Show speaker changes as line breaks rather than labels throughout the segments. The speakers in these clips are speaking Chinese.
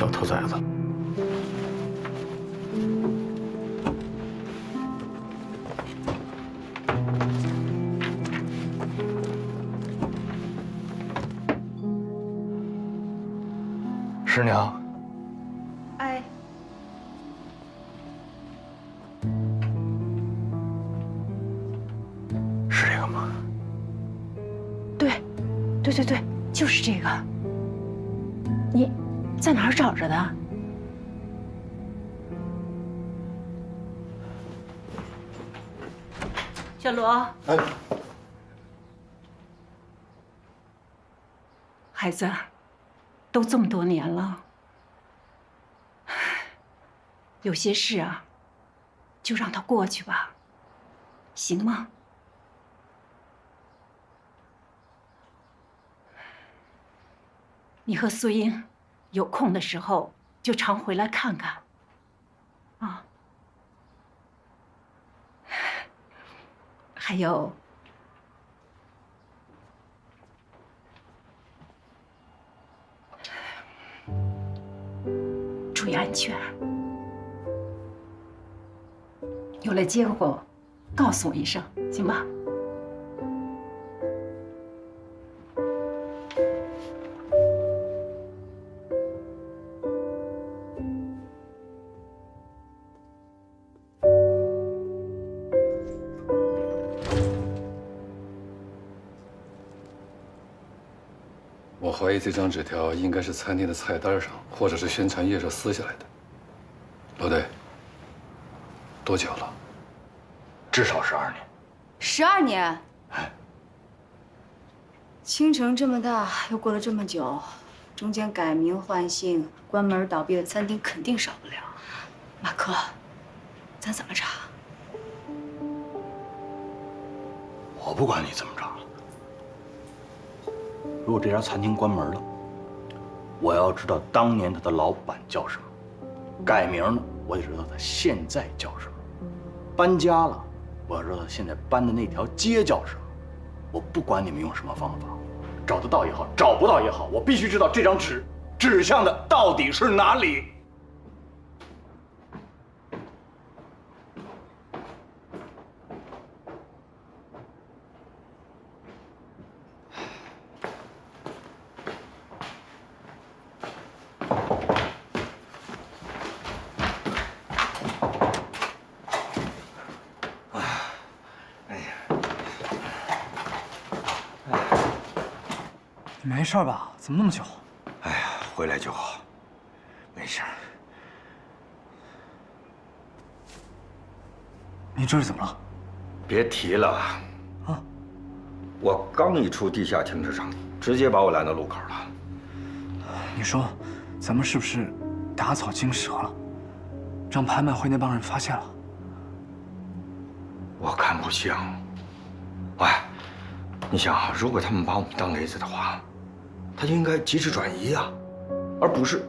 小兔崽子。师娘。
哎，
是这个吗？
对，就是这个。你在哪儿找着的？小罗，
哎，
孩子，都这么多年了，有些事啊，就让它过去吧，行吗？ 你和苏英有空的时候就常回来看看，啊。还有，注意安全。有来接过，告诉我一声，行吧？
我怀疑这张纸条应该是餐厅的菜单上，或者是宣传页上撕下来的。老队，多久了？
至少12年。
12年。
哎，
青城这么大，又过了这么久，中间改名换姓、关门倒闭的餐厅肯定少不了。马克，咱怎么查？
我不管你怎么查。 如果这家餐厅关门了，我要知道当年他的老板叫什么；改名了，我得知道他现在叫什么；搬家了，我要知道他现在搬的那条街叫什么。我不管你们用什么方法，找得到也好，找不到也好，我必须知道这张纸指向的到底是哪里。
你没事吧？怎么那么久？
哎呀，回来就好，没事。
你这是怎么了？
别提了。
啊！
我刚一出地下停车场，直接把我拦到路口了。
你说，咱们是不是打草惊蛇了？让拍卖会那帮人发现了？
我看不像。喂，你想，如果他们把我们当雷子的话，他就应该及时转移啊，而不是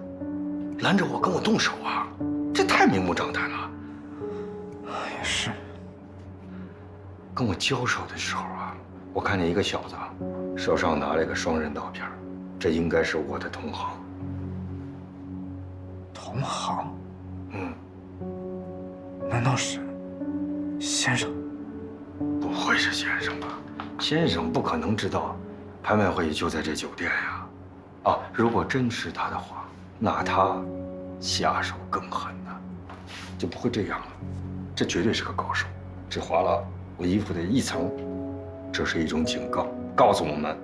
拦着我跟我动手啊，这太明目张胆了。
也是。
跟我交手的时候啊，我看见一个小子手上拿了一个双刃刀片，这应该是我的同行。
同行？
嗯。
难道是先生？
不会是先生吧？先生不可能知道拍卖会就在这酒店呀。啊，如果真是他的话，那他下手更狠呢，就不会这样了。这绝对是个高手，只划了我衣服的一层。这是一种警告，告诉我们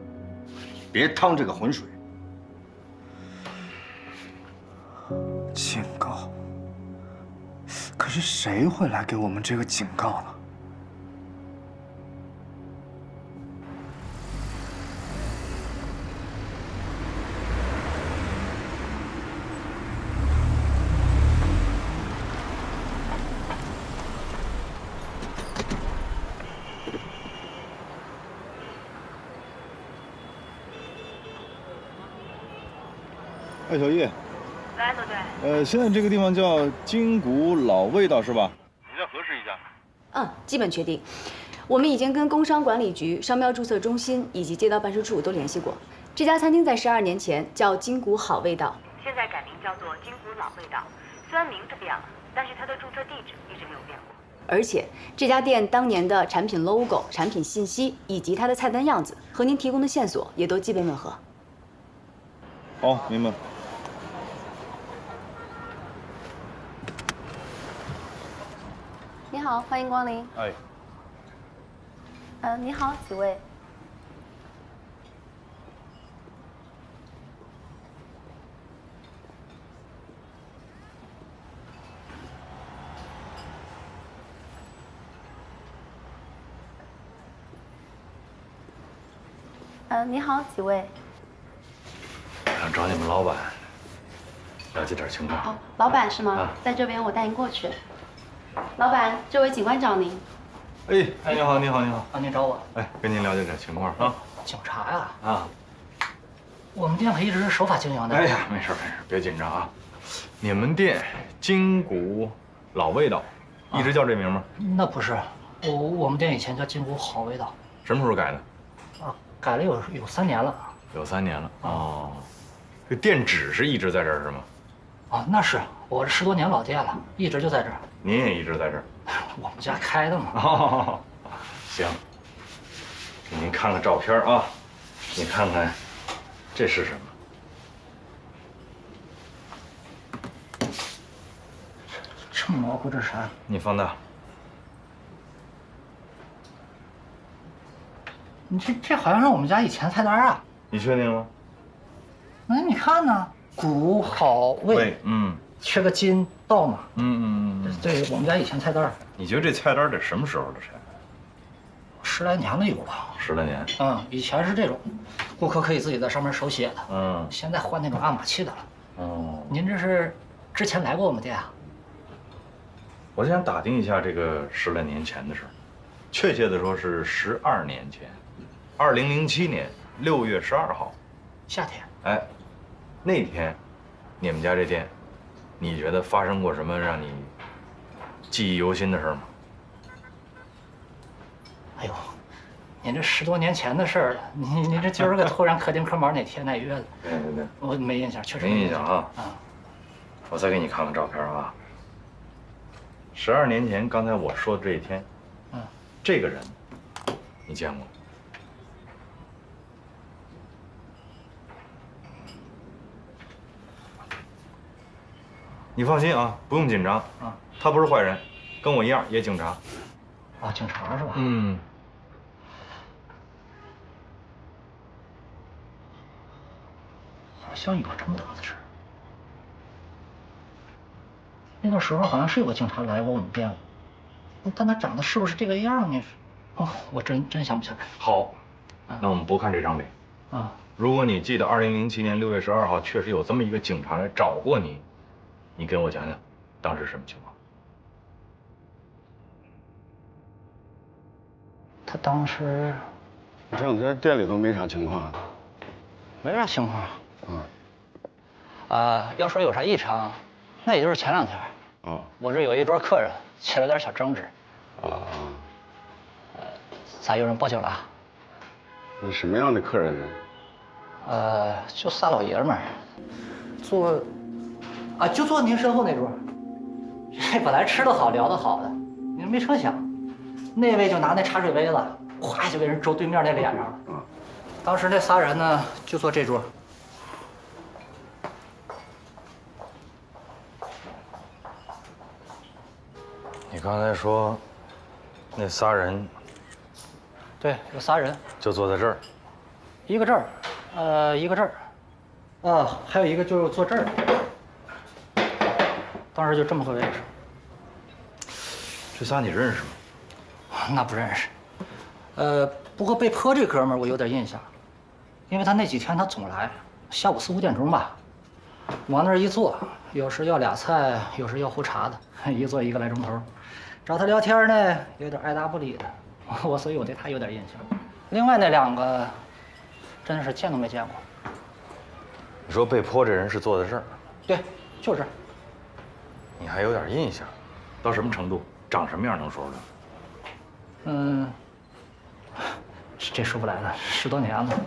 别趟这个浑水。
警告？可是谁会来给我们这个警告呢？
哎，小叶。
来，左队。
现在这个地方叫金谷老味道是吧？你再核实一下。
嗯，基本确定。我们已经跟工商管理局、商标注册中心以及街道办事处都联系过。这家餐厅在12年前叫金谷好味道。
现现在改名叫做金谷老味道。虽然名字变了，但是它的注册地址一直没有变过。
而且这家店当年的产品 logo、产品信息以及它的菜单样子和您提供的线索也都基本吻合。
好，明白。
你好，欢迎光临。
哎，
你好，几位？你好，几位？
想找你们老板了解点情况。
哦，老板是吗？
啊，
在这边，我带您过去。老板，这位警官找您。
哎，你好，你好，你好。
啊，您找我？
哎，跟您了解点情况啊。
警察呀？
啊。
我们店可一直是守法经营的。
哎呀，没事没事，别紧张啊。你们店金谷老味道，一直叫这名吗？
那不是，我们店以前叫金谷好味道。
什么时候改的？
啊，改了有3年了。
有3年了。哦。这店址是一直在这儿是吗？
啊，那是我这10多年老店了，一直就在这儿。
您也一直在这儿？
我们家开的嘛。
哦，行。给您看看照片啊，你看看，这是什么？
这么模糊，这是啥？
你放大。
你这好像是我们家以前菜单啊。
你确定吗？
哎，你看呢，谷好味，缺个金道嘛。对，我们家以前菜单。
你觉得这菜单得什么时候的菜
？10来年了有了。
10来年。
以前是这种，顾客可以自己在上面手写的。现在换那种按码器的了。
哦。
您这是之前来过我们店啊？
我想打听一下这个10来年前的事儿，确切的说是12年前，2007年6月12号，
夏天。
哎，那天，你们家这店，你觉得发生过什么让你记忆犹新的事儿吗？
哎呦，您这10多年前的事儿了，您这今儿个突然可丁可卯哪天哪月的？
对，
我没印象，确实
没印象啊。我再给你看看照片啊。12年前，刚才我说的这一天，这个人，你见过？你放心啊，不用紧张啊，他不是坏人，跟我一样也警察。
啊，警察是吧？好像有这么档子事。那个时候好像是有个警察来过我们店了，但他长得是不是这个样呢？我真想不起来。
好，那我们不看这张脸啊。如果你记得2007年6月12号确实有这么一个警察来找过你，你跟我讲讲，当时什么情况？
他当时，
这两天店里都没啥情况，
没啥情况。要说有啥异常，那也就是前2天。我这有一桌客人起了点小争执。咋有人报警了？
那什么样的客人呢？
就仨老爷们儿，就坐您身后那桌。这本来吃得好聊得好的，你没成想，那位就拿那茶水杯子，哗就给人周对面那脸上了。当时那仨人呢，就坐这桌。
你刚才说，那仨人，
对，有仨人，
就坐在这儿，
一个这儿，一个这儿，还有一个就坐这儿。当时就这么个位置。
这仨你认识吗？
那不认识。不过被泼这哥们儿我有点印象，因为他那几天他总来，下午4、5点钟吧，往那儿一坐，有时要俩菜，有时要壶茶的，一坐1个来钟头。找他聊天呢，有点爱答不理的，所以我对他有点印象。另外那2个，真是见都没见过。
你说被泼这人是坐在这儿？
对，就这儿。
你还有点印象，到什么程度？长什么样能说说？
这说不来了10多年了。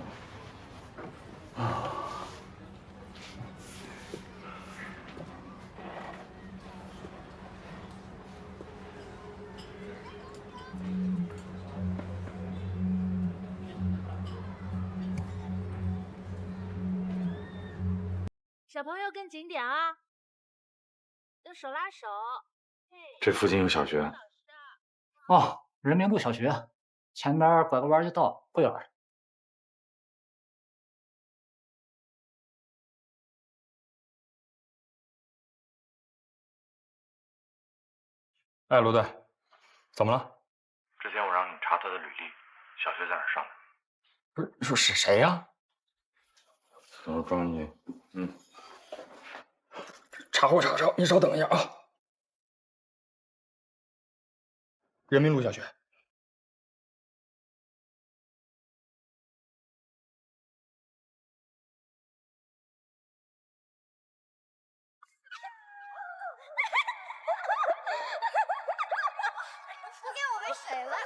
小朋友跟紧点啊，要手拉手。
这附近有小学？
哦，人民路小学，前边拐个弯就到，不远。
哎，卢队，怎么了？
之前我让你查他的履历，小学在哪儿上的？
不是，你说是谁呀？
等会庄你，
查后查找，你稍等一下啊。人民路小学。
扶给我杯水了。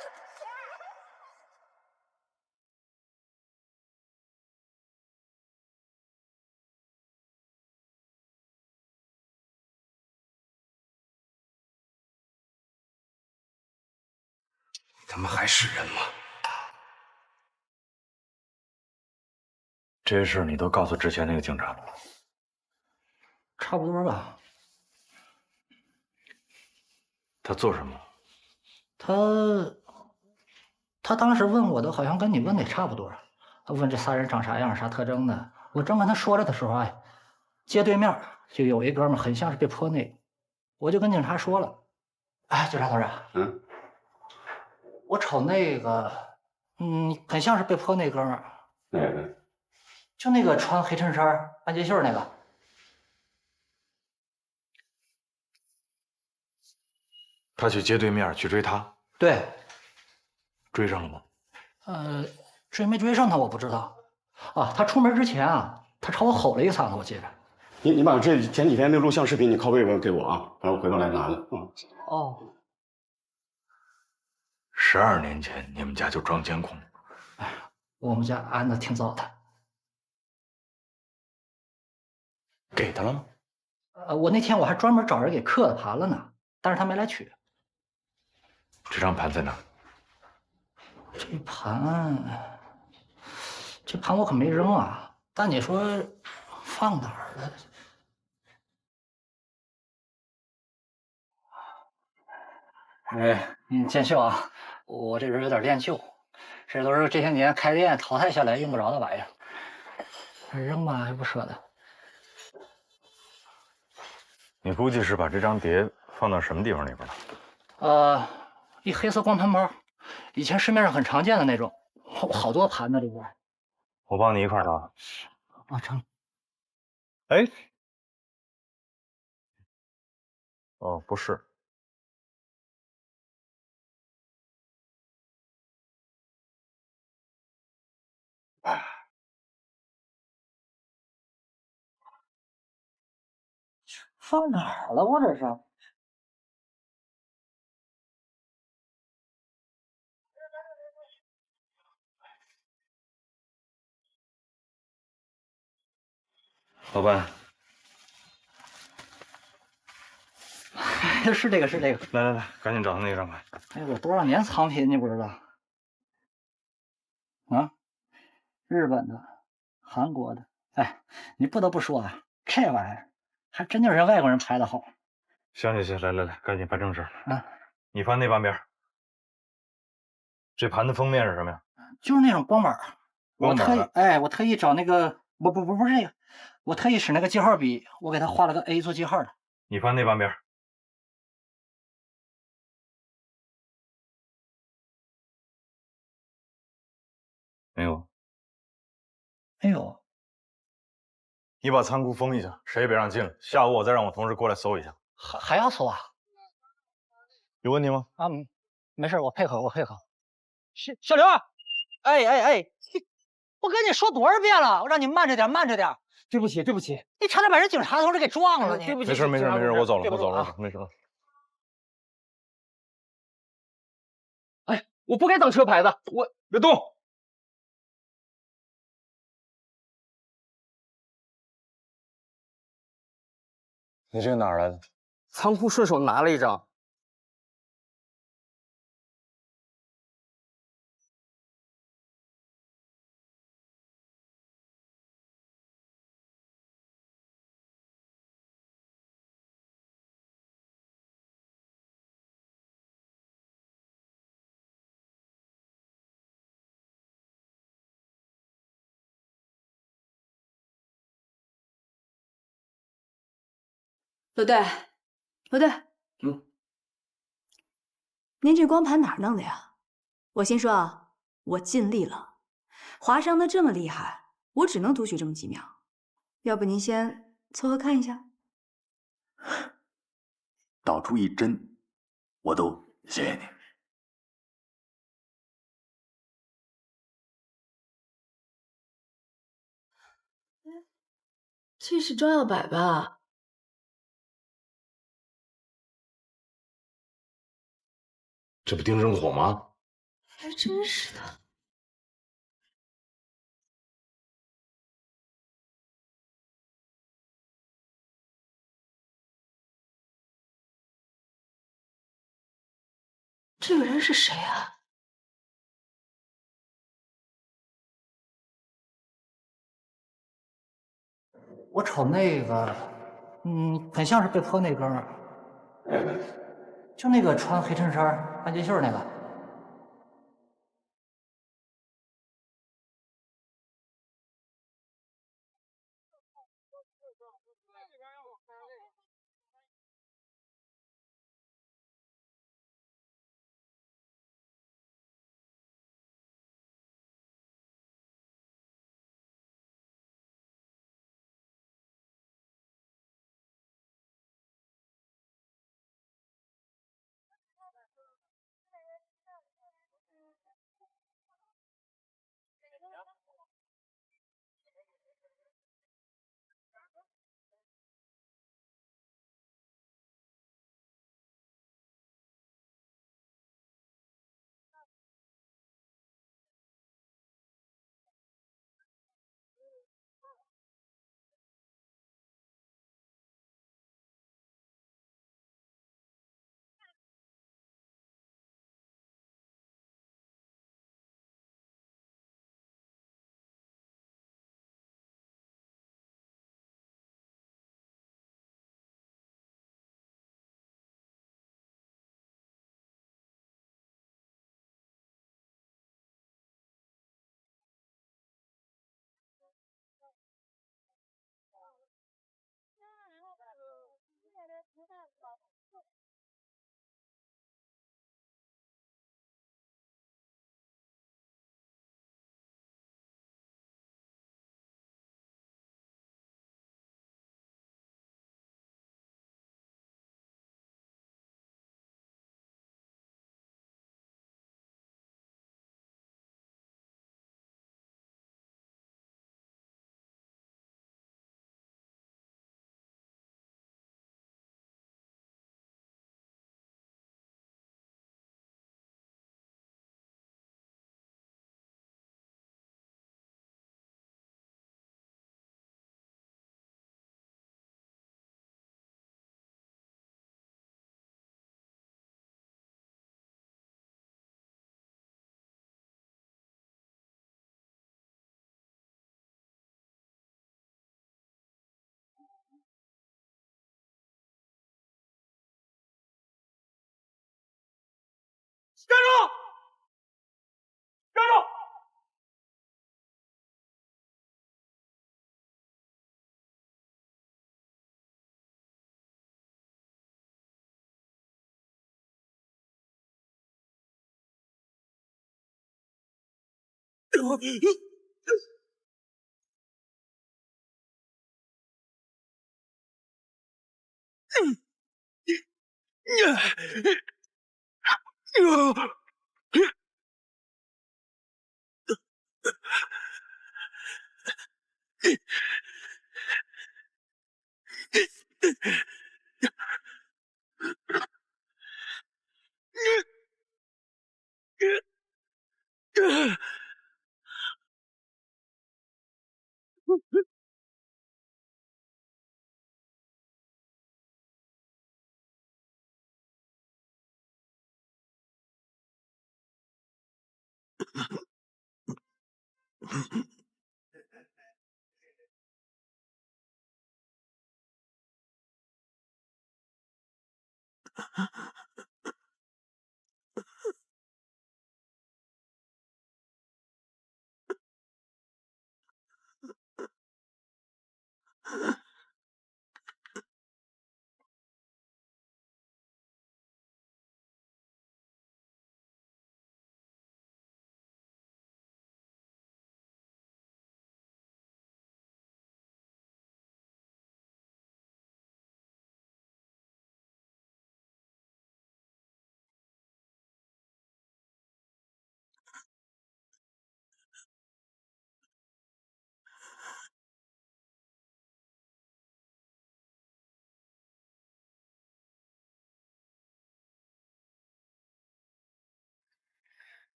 他们还是人吗？
这些事你都告诉之前那个警察了吗？
差不多吧。
他做什么？
他当时问我的，好像跟你问的也差不多。问这仨人长啥样、啥特征的。我正跟他说着的时候，哎，街对面就有一哥们很像是被泼那个，我就跟警察说了，哎，警察同志，我瞅那个，很像是被泼那哥们儿。
哪个？
就那个穿黑衬衫、半截袖那个。
他去街对面去追他，
对，
追上了吗？
追没追上他我不知道。啊，他出门之前啊，他朝我吼了一嗓子，我记着。
你把这前几天那录像视频你拷贝给我啊，然后回头来拿的。
哦。
12年前你们家就装监控？
哎，我们家安的挺早的。
给他了吗？
我那天我还专门找人给刻的盘了呢，但是他没来取。
这张盘在哪？
这盘我可没扔啊。但你说放哪儿了？见笑啊，我这人有点恋旧，这都是这些年开店淘汰下来用不着的玩意儿，扔吧又不舍得。
你估计是把这张碟放到什么地方里边了？
一黑色光盘包，以前市面上很常见的那种，好多盘呢里边。
我帮你一块拿。
啊，成。
哎，哦，不是。
放哪儿了？我这是。
老板，
是这个，是这个。
来，赶紧找他那张盘。
哎，我多少年藏品你不知道？啊，日本的、韩国的，哎，你不得不说啊，这玩意儿还真就是人外国人拍的好。
行，来，赶紧办正事
啊！
你翻那半边。这盘的封面是什么呀？
就是那种光板。我特意找那个，不是这个，我特意使那个记号笔，我给他画了个 A 做记号的。
你翻那半边。没有。
没有。
你把仓库封一下，谁也别让进来。下午我再让我同事过来搜一下。
还要搜啊？
有问题吗？
啊，没事，我配合。小刘，哎，我跟你说多少遍了，我让你慢着点。
对不起，
你差点把人警察同志给撞了，你。
对不起。
没事，我走了，没事。
哎，我不该当车牌的，我
别动。你这个哪儿来的？
仓库顺手拿了一张。
罗队，罗队，您这光盘哪儿弄的呀？我先说啊，我尽力了，划伤的这么厉害，我只能读取这么几秒，要不您先凑合看一下。
导出一帧，我都谢谢你。
这是张耀柏吧？
这不丁真火吗？
还真是的。这个人是谁啊？
我瞅那个，很像是被泼那哥们儿，就那个穿黑衬衫、半截袖那个。
站住！站住！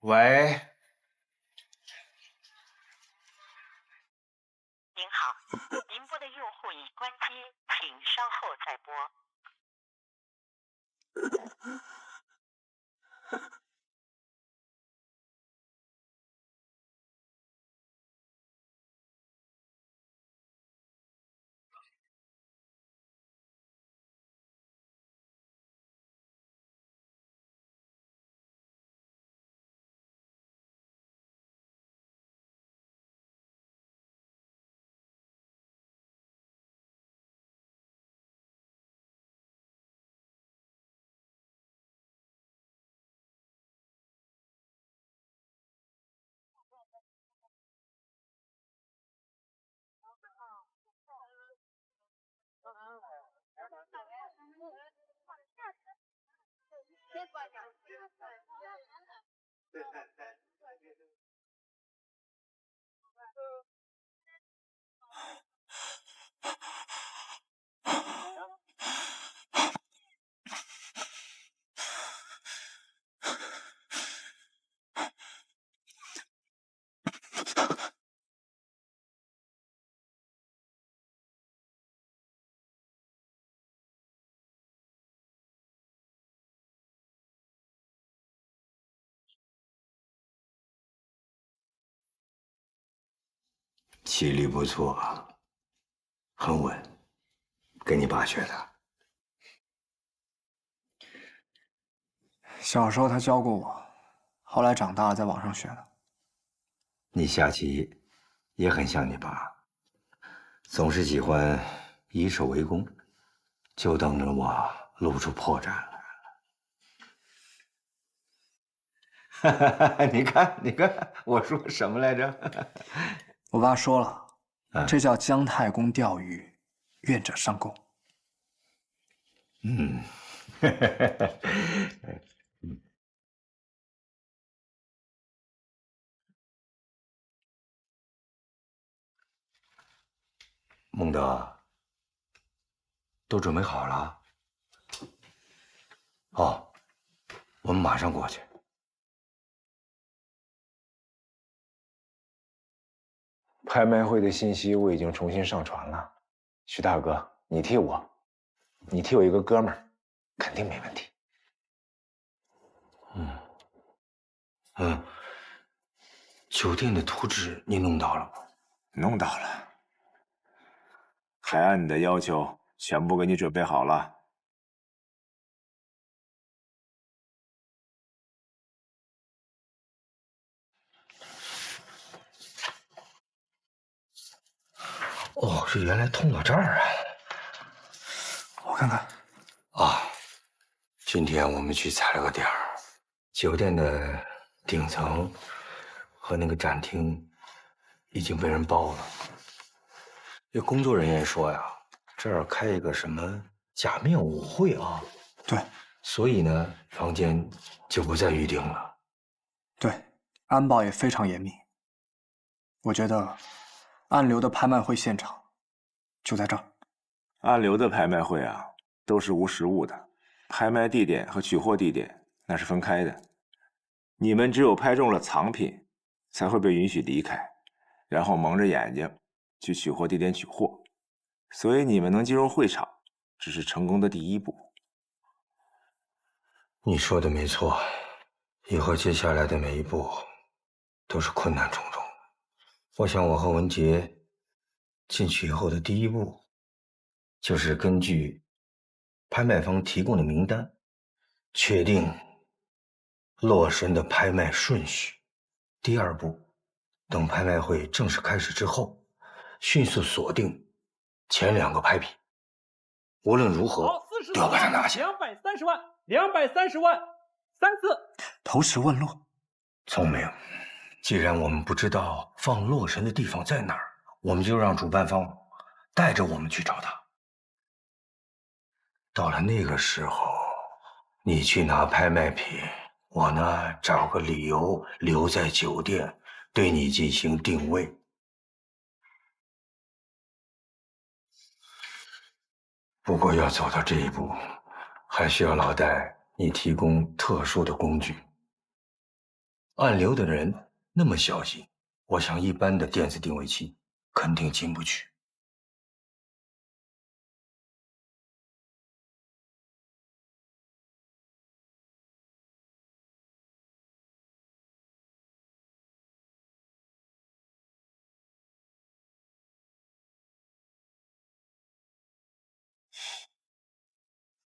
喂。
您好，您拨的用户已关机，请稍后再拨。
气力不错，很稳，跟你爸学的。
小时候他教过我，后来长大了在网上学的。
你下棋也很像你爸，总是喜欢以守为攻，就等着我露出破绽来了。你看，你看，我说什么来着？
我爸说了，这叫姜太公钓鱼，愿者上钩。
嗯，孟德，都准备好了？哦，我们马上过去。
拍卖会的信息我已经重新上传了，徐大哥，你替我一个哥们儿，肯定没问题。
酒店的图纸你弄到了吗？
弄到了，还按你的要求全部给你准备好了。
哦，这原来通到这儿啊！
我看看。
啊，今天我们去踩了个点儿，酒店的顶层和那个展厅已经被人包了。这工作人员说呀，这儿开一个什么假面舞会啊？
对。
所以呢，房间就不再预定了。
对，安保也非常严密。我觉得。暗流的拍卖会现场就在这儿。
暗流的拍卖会啊，都是无实物的，拍卖地点和取货地点那是分开的。你们只有拍中了藏品，才会被允许离开，然后蒙着眼睛去取货地点取货。所以你们能进入会场，只是成功的第一步。
你说的没错，以后接下来的每一步都是困难重重。我想，我和文杰进去以后的第一步，就是根据拍卖方提供的名单，确定洛神的拍卖顺序。第二步，等拍卖会正式开始之后，迅速锁定前2个拍品，无论如何都要把它拿下。
230万，230万，3次。
投石问路，
聪明。既然我们不知道放洛神的地方在哪儿，我们就让主办方带着我们去找他。到了那个时候，你去拿拍卖品，我呢找个理由留在酒店，对你进行定位。不过要走到这一步，还需要老戴你提供特殊的工具。暗流的人那么小心，我想一般的电子定位器肯定进不去。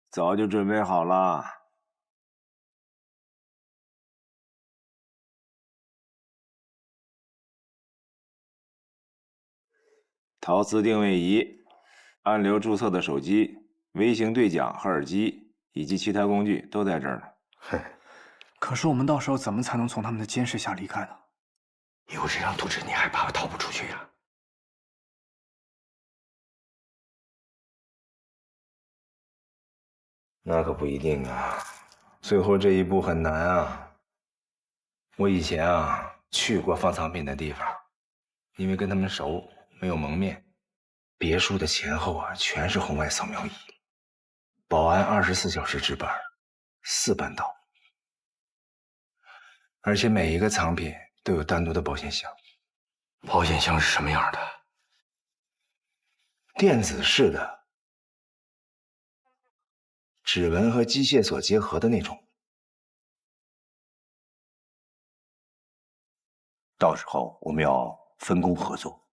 早就准备好了。陶瓷定位仪、暗流注册的手机、微型对讲和耳机以及其他工具都在这儿呢。
嘿，可是我们到时候怎么才能从他们的监视下离开呢？
有这张图纸，你还怕逃不出去呀？那可不一定啊，最后这一步很难啊。我以前啊去过放藏品的地方，因为跟他们熟，没有蒙面。别墅的前后啊全是红外扫描仪，保安24小时值班，4班倒。而且每一个藏品都有单独的保险箱。保险箱是什么样的？电子式的，指纹和机械所结合的那种。
到时候我们要分工合作。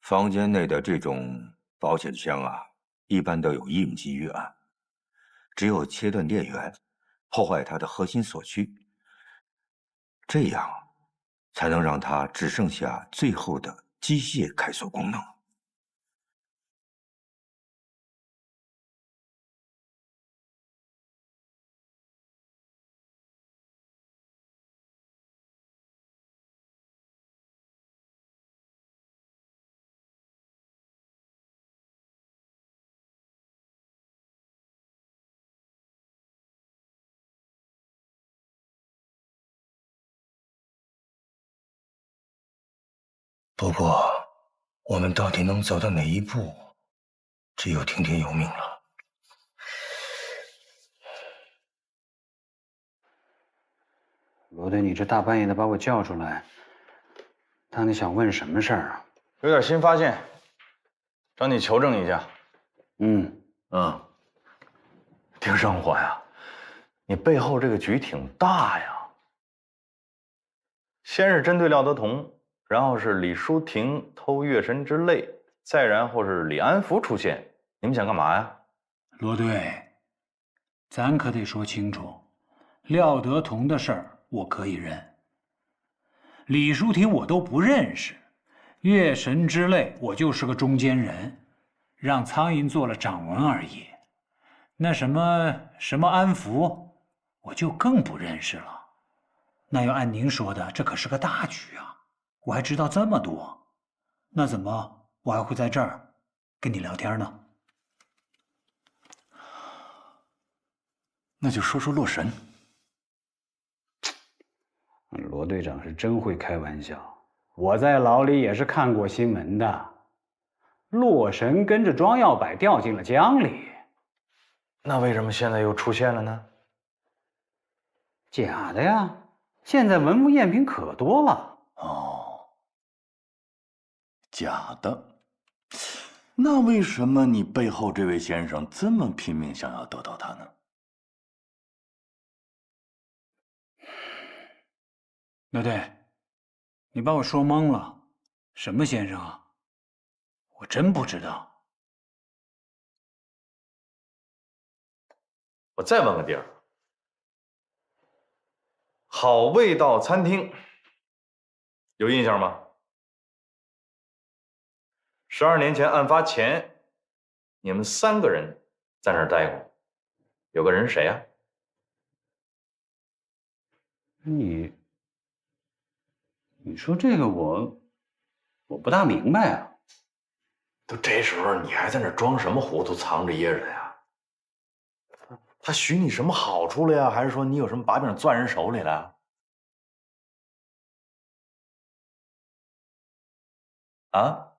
房间内的这种保险箱啊，一般都有应急预案，只有切断电源，破坏它的核心锁区，这样才能让它只剩下最后的机械开锁功能。
不过，我们到底能走到哪一步，只有听天由命了。
罗队，你这大半夜的把我叫出来，到底想问什么事儿啊？
有点新发现，找你求证一下。丁生火呀，你背后这个局挺大呀。先是针对廖德同。然后是李淑婷偷月神之泪，再然后是李安福出现，你们想干嘛呀？
罗队，咱可得说清楚，廖德同的事儿我可以认，李淑婷我都不认识，月神之泪我就是个中间人，让苍蝇做了掌纹而已。那什么安福，我就更不认识了。那要按您说的，这可是个大局啊！我还知道这么多，那怎么我还会在这儿跟你聊天呢？
那就说说洛神。
罗队长是真会开玩笑，我在牢里也是看过新闻的。洛神跟着庄耀柏掉进了江里，
那为什么现在又出现了呢？
假的呀！现在文物赝品可多了。
哦，假的。那为什么你背后这位先生这么拼命想要得到他呢？
乐队，你把我说懵了。什么先生啊？我真不知道。
我再问个地儿，好味道餐厅有印象吗？12年前案发前，你们3个人在那儿待过，有个人是谁呀？
你说这个我不大明白啊。
都这时候你还在那儿装什么糊涂，藏着掖着呀？他许你什么好处了呀？还是说你有什么把柄攥人手里了？啊？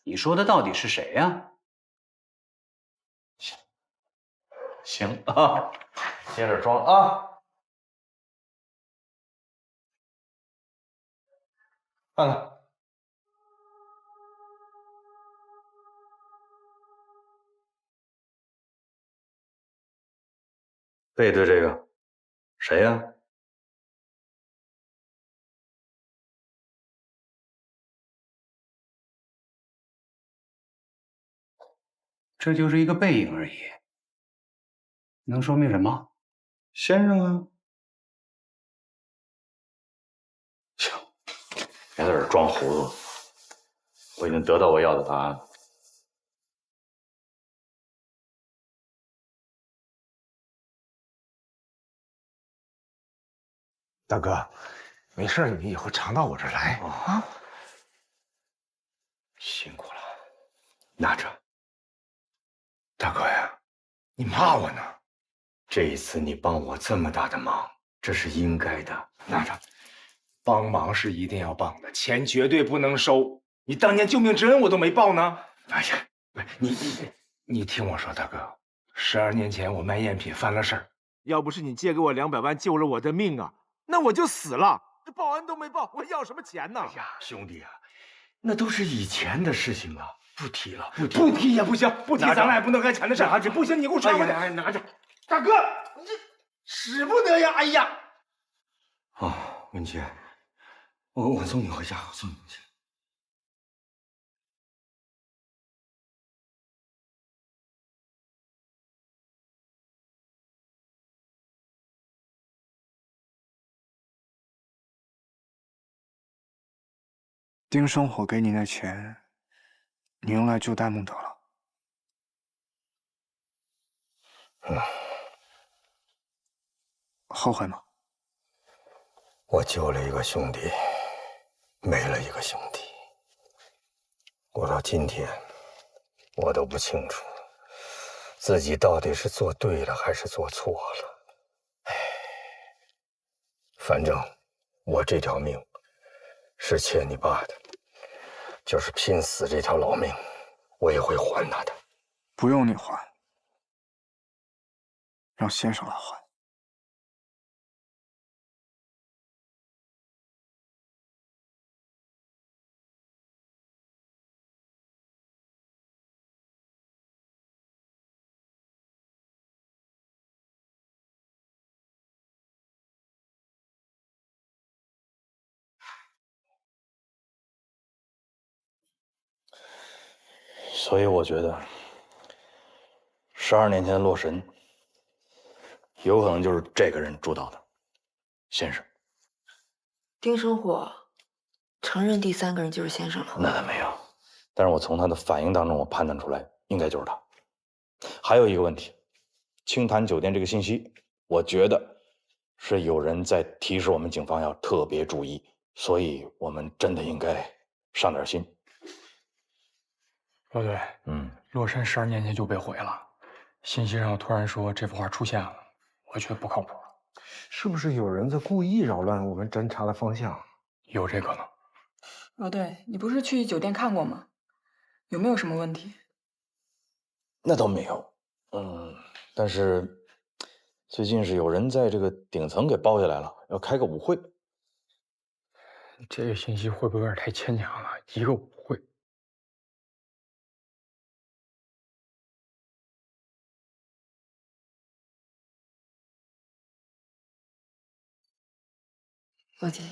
你说的到底是谁呀？
行啊，接着装啊。看看，背对这个，谁呀？
这就是一个背影而已，能说明什么？
先生啊。行，别在这儿装糊涂了，我已经得到我要的答案了。
大哥，没事，你以后常到我这儿来啊。
辛苦了，拿着。
大哥呀，你骂我呢？
这一次你帮我这么大的忙，这是应该的。拿着。
帮忙是一定要帮的，钱绝对不能收。你当年救命之恩我都没报呢。
哎呀，
你听我说，大哥，12年前我卖赝品犯了事儿，要不是你借给我200万救了我的命啊，那我就死了。这报恩都没报，我要什么钱呢？
哎呀，兄弟啊，那都是以前的事情了，不提了，
不提也不行，不提咱俩也不能干钱的事。拿着，不行，你给我传回去。哎，拿着，大哥，你这使不得呀！哎呀，
啊，文杰，我送你回家，我送你回家。
丁生火给你那钱，你用来救戴沐德了。后悔吗？
我救了一个兄弟，没了一个兄弟。我到今天，我都不清楚自己到底是做对了还是做错了。哎，反正我这条命是欠你爸的，就是拼死这条老命，我也会还他的。
不用你还，让先生来还。
所以我觉得，12年前的洛神，有可能就是这个人主导的，先生。
丁生火承认第3个人就是先生了。
那他没有，但是我从他的反应当中，我判断出来，应该就是他。还有一个问题，青潭酒店这个信息，我觉得是有人在提示我们警方要特别注意，所以我们真的应该上点心。
老队，洛神12年前就被毁了，信息上突然说这幅画出现了，我觉得不靠谱。
是不是有人在故意扰乱我们侦查的方向？
有这可能。
老队，你不是去酒店看过吗？有没有什么问题？
那倒没有，但是最近是有人在这个顶层给包下来了，要开个舞会。
这个信息会不会有点太牵强了？一个舞会。
老姐，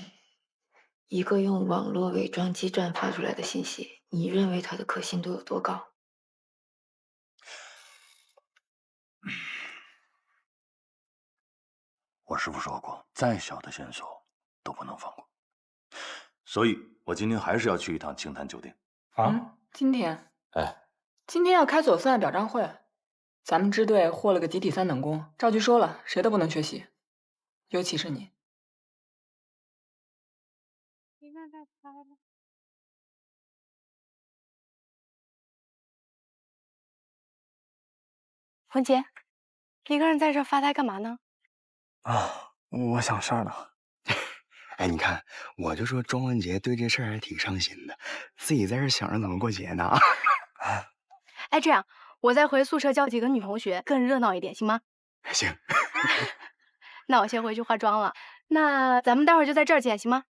一个用网络伪装机转发出来的信息，你认为它的可信度有多高？
我师父说过，再小的线索都不能放过，所以我今天还是要去一趟青潭酒店。
今天？
哎，
今天要开左司案表彰会，咱们支队获了个集体3等功，赵局说了，谁都不能缺席，尤其是你。
文杰，一个人在这发呆干嘛呢？
我想事儿呢。
哎，你看，我就说庄文杰对这事儿还挺上心的，自己在这想着怎么过节呢。
哎，这样我再回宿舍叫几个女同学，更热闹一点，行吗？
行。
那我先回去化妆了，那咱们待会儿就在这儿见，行吗？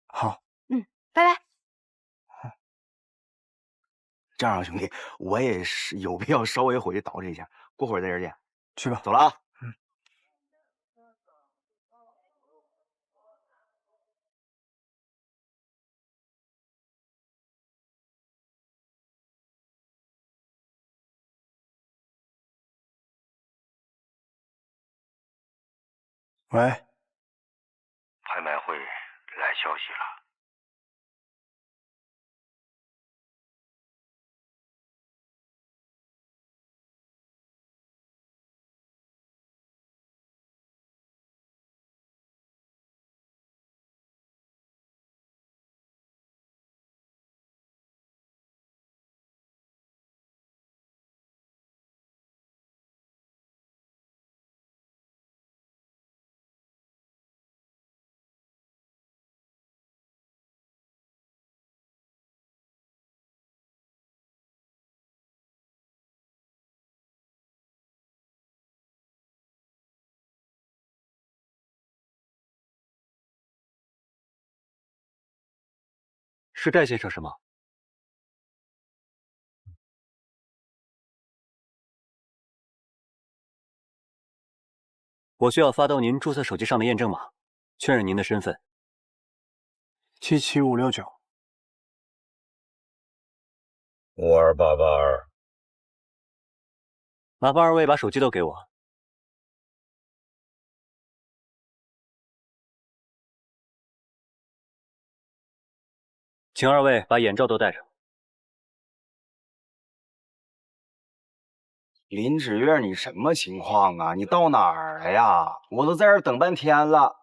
好。
拜拜。
这样啊，兄弟，我也是有必要稍微回去捯饬一下，过会儿在这儿见。
去吧，
走了啊。
喂，
拍卖会来消息了。
是戴先生是吗？我需要发到您注册手机上的验证码，确认您的身份。
77569。
52882。
麻烦二位把手机都给我。请二位把眼罩都戴上。
林芷月，你什么情况啊？你到哪儿了呀？我都在这儿等半天了。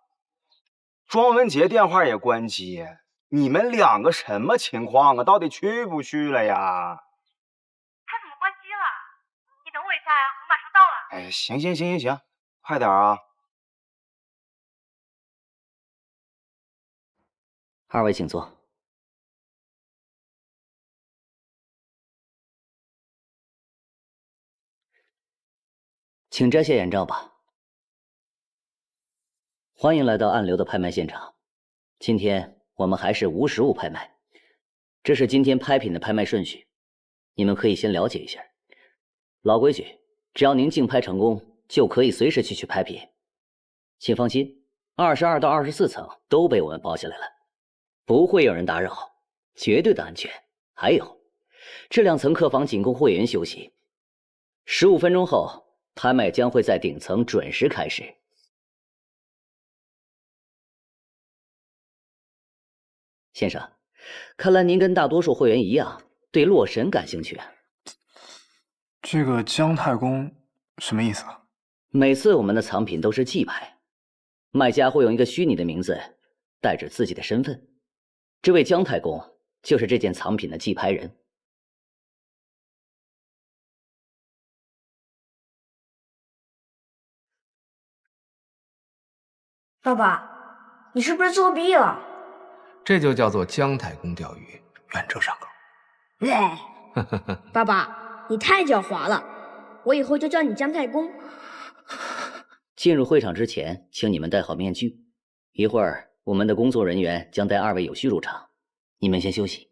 庄文杰电话也关机，你们两个什么情况啊？到底去不去了呀？
他怎么关机了？你等我一下呀，我马上到了。
哎，行，快点啊！
二位请坐。请摘下眼罩吧。欢迎来到暗流的拍卖现场。今天我们还是无实物拍卖，这是今天拍品的拍卖顺序，你们可以先了解一下。老规矩，只要您竞拍成功，就可以随时去取拍品。请放心，22到24层都被我们包下来了，不会有人打扰，绝对的安全。还有，这2层客房仅供会员休息。15分钟后，拍卖将会在顶层准时开始。先生，看来您跟大多数会员一样，对洛神感兴趣。
这个姜太公什么意思啊？
每次我们的藏品都是寄拍，卖家会用一个虚拟的名字，带着自己的身份。这位姜太公就是这件藏品的寄拍人。
爸爸，你是不是作弊了？
这就叫做姜太公钓鱼，远程上钩。
喂，爸爸，你太狡猾了，我以后就叫你姜太公。
进入会场之前，请你们戴好面具。一会儿，我们的工作人员将带2位有序入场，你们先休息。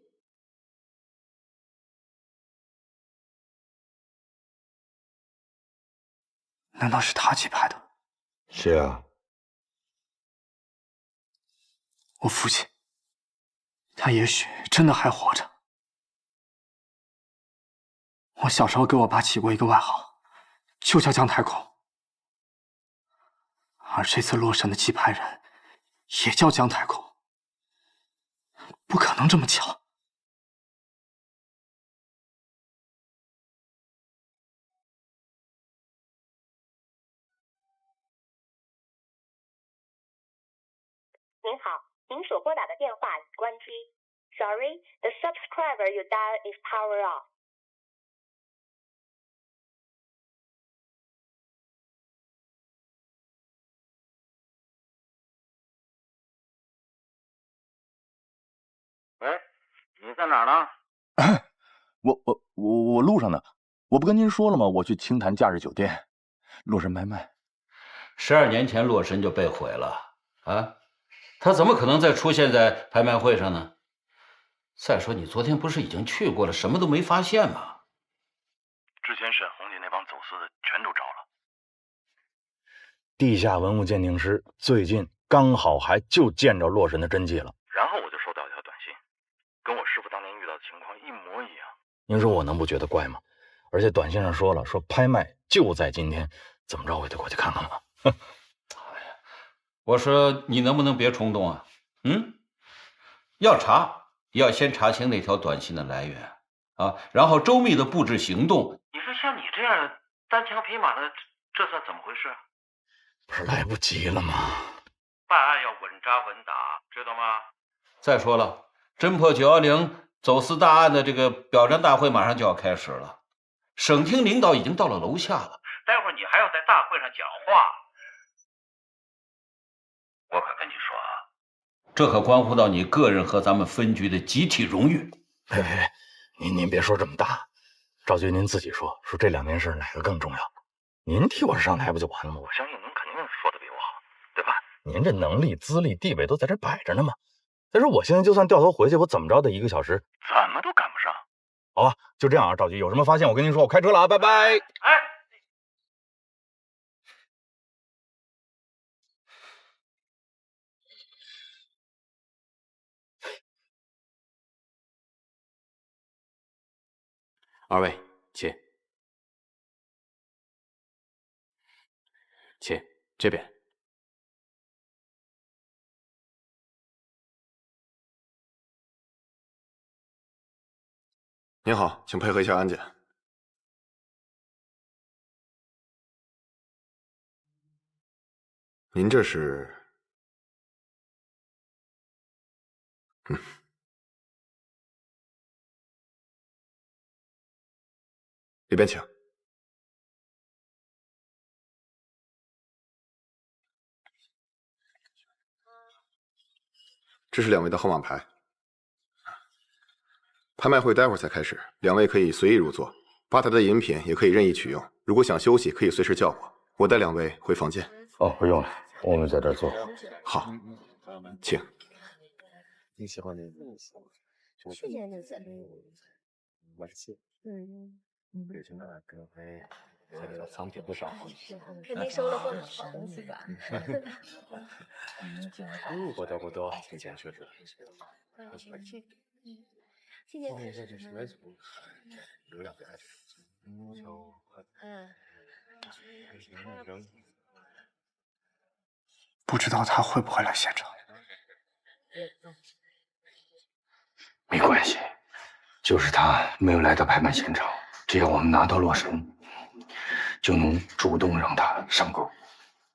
难道是他寄拍的？
是啊。
我父亲，他也许真的还活着。我小时候给我爸起过一个外号，就叫姜太公。而这次洛神的寄拍人也叫姜太公，不可能这么巧。
您好，您所拨打的电话已关机。Sorry, the subscriber you dial is power off.
喂，你在哪儿呢？
我路上呢，我不跟您说了吗？我去清潭假日酒店，洛神拍卖
，12年前洛神就被毁了啊，他怎么可能再出现在拍卖会上呢？再说你昨天不是已经去过了，什么都没发现吗？
之前沈红姐那帮走私的全都招了。地下文物鉴定师最近刚好还就见着洛神的真迹了，然后我就收到一条短信，跟我师傅当年遇到的情况一模一样。您说我能不觉得怪吗？而且短信上说了，说拍卖就在今天，怎么着我也得过去看看吧。哎
呀，我说你能不能别冲动啊？要查要先查清那条短信的来源啊，然后周密的布置行动。你说像你这样单枪匹马的，这算怎么回事？
不是来不及了吗？
办案要稳扎稳打，知道吗？再说了，侦破910走私大案的这个表彰大会马上就要开始了，省厅领导已经到了楼下了，待会儿你还要在大会上讲话。我可跟你说啊，这可关乎到你个人和咱们分局的集体荣誉。
您别说这么大，赵局您自己说这2件事哪个更重要？您替我上台不就完了吗？我相信您肯定说的比我好，对吧？您这能力、资历、地位都在这摆着呢嘛。再说我现在就算掉头回去，我怎么着得1个小时，怎么都赶不上。好吧，就这样啊，赵局，有什么发现我跟您说，我开车了啊，拜拜。
二位，请，请这边。
您好，请配合一下安检。您这是？里边请。这是2位的号码牌。拍卖会待会儿才开始，2位可以随意入座，吧台的饮品也可以任意取用。如果想休息，可以随时叫我带2位回房间。
哦，不用了，我们在这儿坐。
好，请。
你喜欢那个？去年就在玩气。北京的各位，藏品不少。
肯定收了不少好东西吧？
不多，挺谦虚的。
谢谢。
流量还是
不知道他会不会来现场。
没关系，就是他没有来到拍卖现场，只要我们拿到洛神，就能主动让他上钩。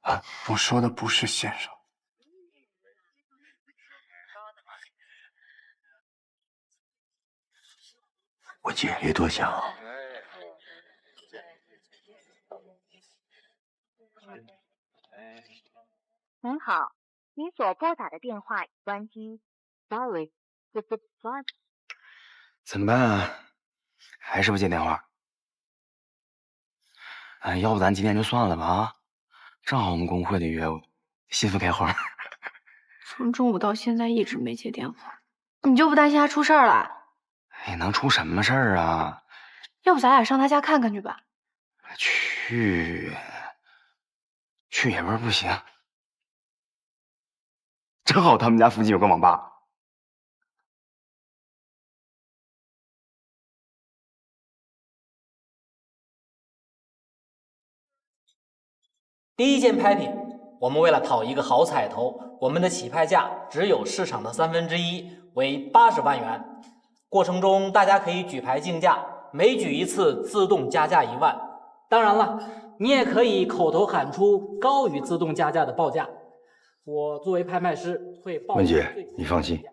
啊，
我说的不是先生。
我姐也多想。
您好，您所拨打的电话已关机。Sorry, this is fine.
怎么办啊？还是不接电话？要不咱今天就算了吧啊！正好我们工会的约媳妇开花。
从中午到现在一直没接电话，你就不担心他出事儿了？
能出什么事儿啊？
要不咱俩上他家看看去吧？
去也不是不行，正好他们家附近有个网吧。
第1件拍品，我们为了讨一个好彩头，我们的起拍价只有市场的1/3，为80万元。过程中大家可以举牌竞价，每举1次自动加价1万。当然了，你也可以口头喊出高于自动加价的报价。我作为拍卖师会报。
文姐，你放心，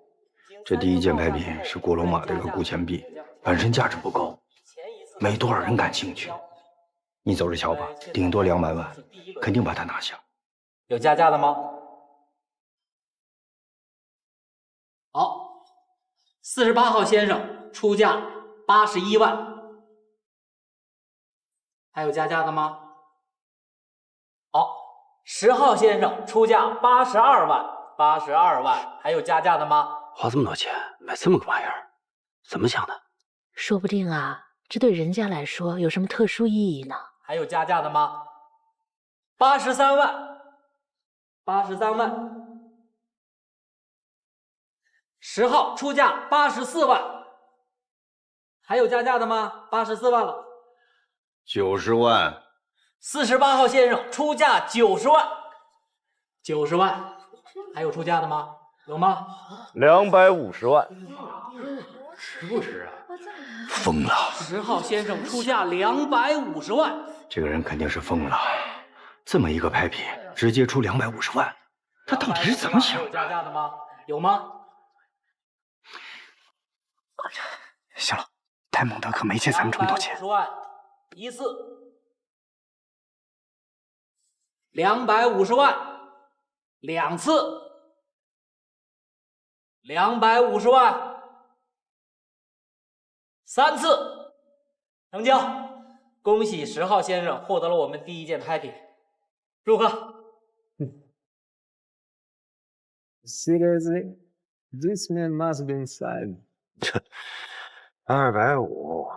这第1件拍品是古罗马的一个古钱币，本身价值不高，没多少人感兴趣。你走着瞧吧，顶多200万，肯定把它拿下。
有加价的吗？好，48号先生出价81万。还有加价的吗？好，10号先生出价82万，82万，还有加价的吗？
花这么多钱买这么个玩意儿，怎么想的？
说不定啊，这对人家来说有什么特殊意义呢？
还有加价的吗？83万，83万。10号出价84万，还有加价的吗？84万了。
90万。
48号先生出价90万，90万，还有出价的吗？有吗
？250万。
值不值啊？
疯了
！10号先生出价250万，
这个人肯定是疯了。这么一个拍品，直接出250万，他到底是怎么想的？
有加价的吗？有吗？
行了，戴蒙德可没借咱们这么多钱。
250万，一次。250万，两次。250万，三次。成交。恭喜10号先生获得了我们第一件拍品，祝贺。
Seriously, this man must be inside.
250，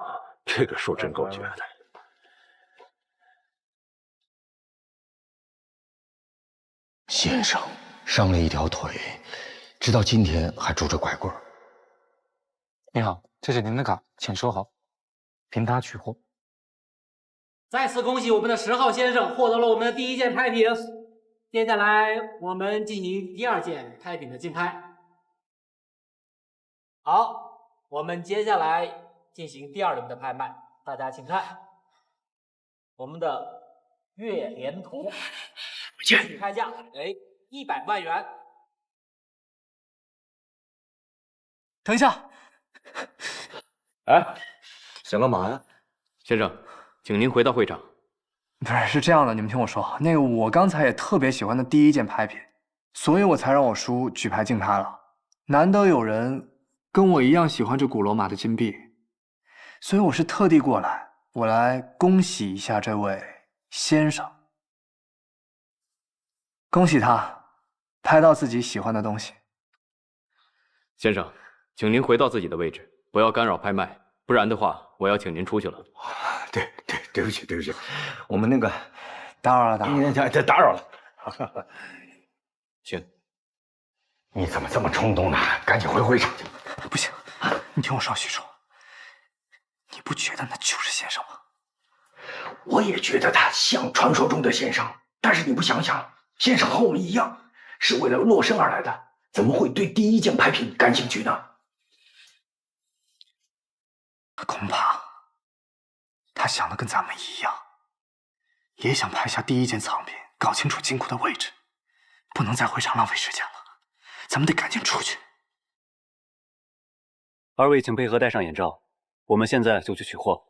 这个数真够绝的。
先生伤了一条腿，直到今天还拄着拐棍。
您好，这是您的卡，请收好，凭它取货。
再次恭喜我们的10号先生获得了我们的第一件拍品。接下来我们进行第2件拍品的竞拍。好，我们接下来进行第2轮的拍卖，大家请看我们的月联图，起拍价100万元。
等一下，
哎，想干嘛呀？
先生，请您回到会场。
不是，是这样的，你们听我说，那个我刚才也特别喜欢的第一件拍品，所以我才让我叔举牌竞拍了。难得有人跟我一样喜欢这古罗马的金币，所以我是特地过来，我来恭喜一下这位先生，恭喜他拍到自己喜欢的东西。
先生，请您回到自己的位置，不要干扰拍卖，不然的话，我要请您出去了。
对不起，我们那个
打扰了，
打扰了。行，你怎么这么冲动呢？赶紧回会场去。
不行，你听我说，徐叔，你不觉得那就是先生吗？
我也觉得他像传说中的先生，但是你不想想，先生和我们一样，是为了洛生而来的，怎么会对第一件拍品感兴趣呢？
恐怕他想的跟咱们一样，也想拍下第一件藏品，搞清楚金库的位置。不能在会场浪费时间了，咱们得赶紧出去。
2位请配合戴上眼罩，我们现在就去取货。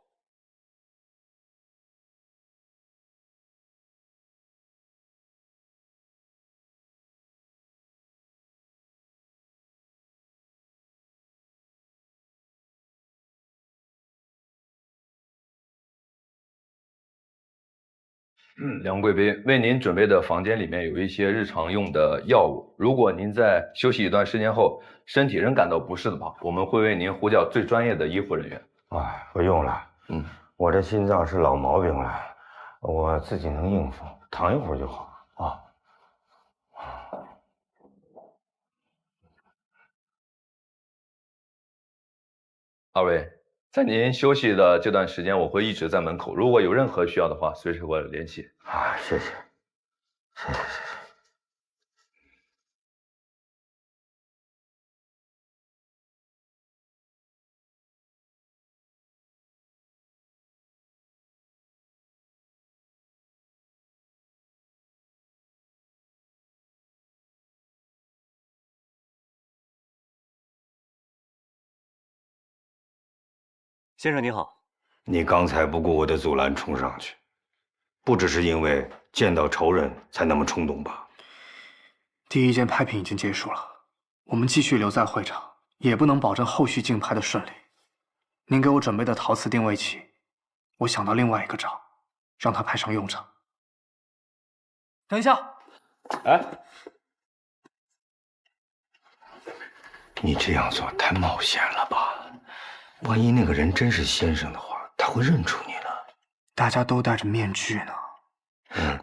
梁贵宾，为您准备的房间里面有一些日常用的药物，如果您在休息一段时间后，身体仍感到不适的话，我们会为您呼叫最专业的医护人员。
哎，不用了，我这心脏是老毛病了，我自己能应付，躺一会儿就好啊。
2位，在您休息的这段时间，我会一直在门口，如果有任何需要的话，随时和我联系。
啊，谢谢。
先生您好，
你刚才不顾我的阻拦冲上去，不只是因为见到仇人才那么冲动吧？
第一件拍品已经结束了，我们继续留在会场，也不能保证后续竞拍的顺利。您给我准备的陶瓷定位器，我想到另外一个招，让它派上用场。等一下。
哎，你这样做太冒险了吧？万一那个人真是先生的话，他会认出你了。
大家都戴着面具呢。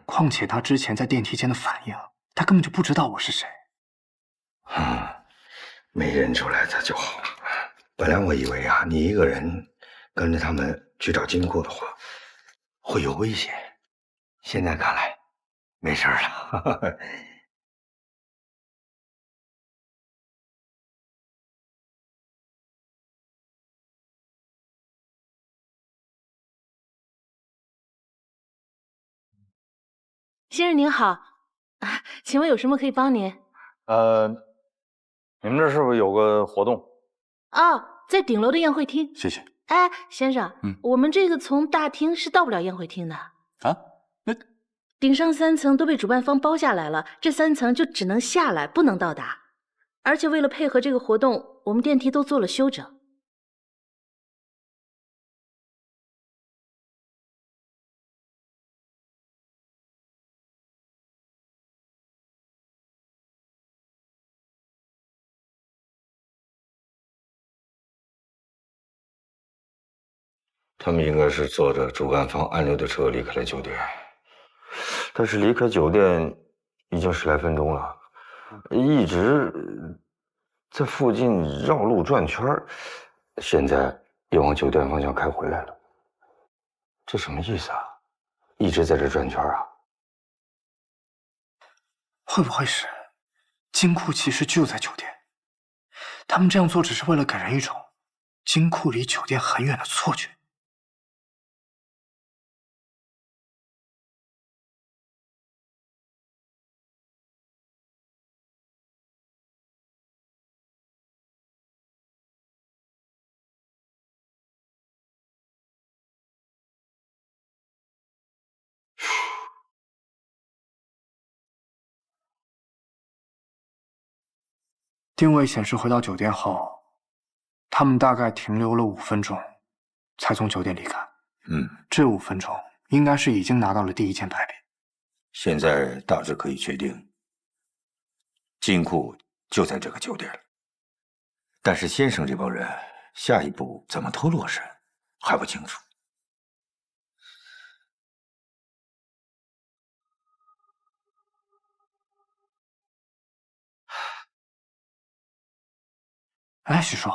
况且他之前在电梯间的反应，他根本就不知道我是谁。
没认出来他就好。本来我以为啊，你一个人跟着他们去找金库的话，会有危险。现在看来，没事了。
先生您好，请问有什么可以帮您？
你们这是不是有个活动？
哦，在顶楼的宴会厅。
谢谢。
哎，先生，我们这个从大厅是到不了宴会厅的
啊。那
顶上3层都被主办方包下来了，这3层就只能下来，不能到达。而且为了配合这个活动，我们电梯都做了修整。
他们应该是坐着主办方暗流的车离开了酒店，但是离开酒店已经10来分钟了，一直在附近绕路转圈，现在又往酒店方向开回来了。这什么意思啊？一直在这转圈啊？
会不会是金库其实就在酒店？他们这样做只是为了给人一种金库离酒店很远的错觉。定位显示回到酒店后，他们大概停留了5分钟，才从酒店离开。这5分钟应该是已经拿到了第1件牌品。
现在大致可以确定，金库就在这个酒店了。但是先生这帮人下一步怎么偷落身还不清楚。
哎，许叔，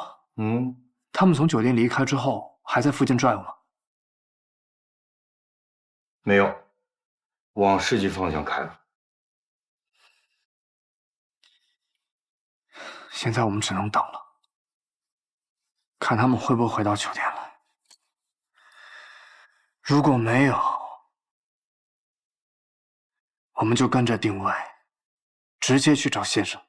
他们从酒店离开之后，还在附近转悠吗？
没有，往市区方向开了。
现在我们只能等了，看他们会不会回到酒店来。如果没有，我们就跟着定位，直接去找先生。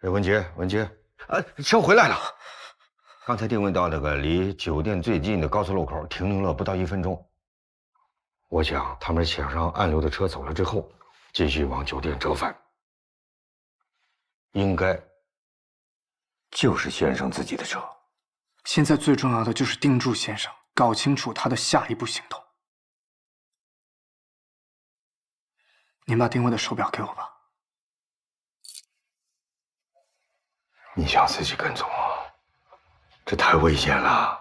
哎，文杰，车回来了。刚才定位到那个离酒店最近的高速路口，停留了不到1分钟。我想他们抢上暗流的车走了之后，继续往酒店折返。应该就是先生自己的车。
现在最重要的就是盯住先生，搞清楚他的下一步行动。您把定位的手表给我吧。
你想自己跟踪啊？这太危险了。